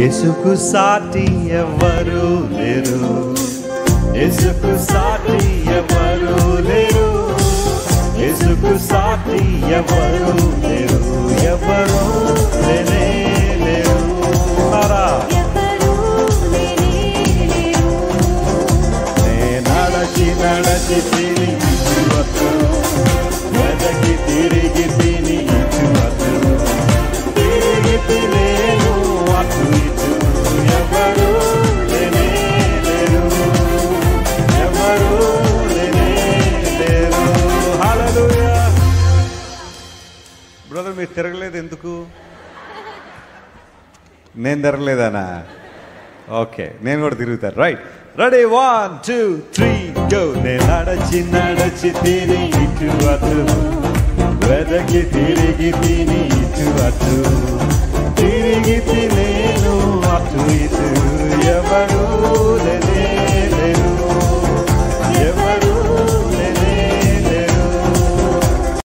యేసుకు సాటి ఎవరు లేరు, యేసుకు సాటి ఎవరు లేరు, యేసుకు సాటి ఎవరు లేరు, ఎవరు లేనే లేరు. నడచి నడచి తిని ఇటువతు, వెదకి తిరిగి తిని ఇటువతు, తిరిగి తినేను అటు ఇటు, ఎవరు లేనే లేరు, ఎవరు లేనే లేరు. హల్లెలూయా. బ్రదర్ మీరు తిరగలేదు ఎందుకు? నేను తిరగలేదనా? ఓకే, నేను కూడా తిరుగుతాను. Right, ready, 1 2 3 go. నేను నడచి నడచి తిని ఇటు అటు, వెదకి తిరిగి తిని ఇటు అటు, తిరిగి తినే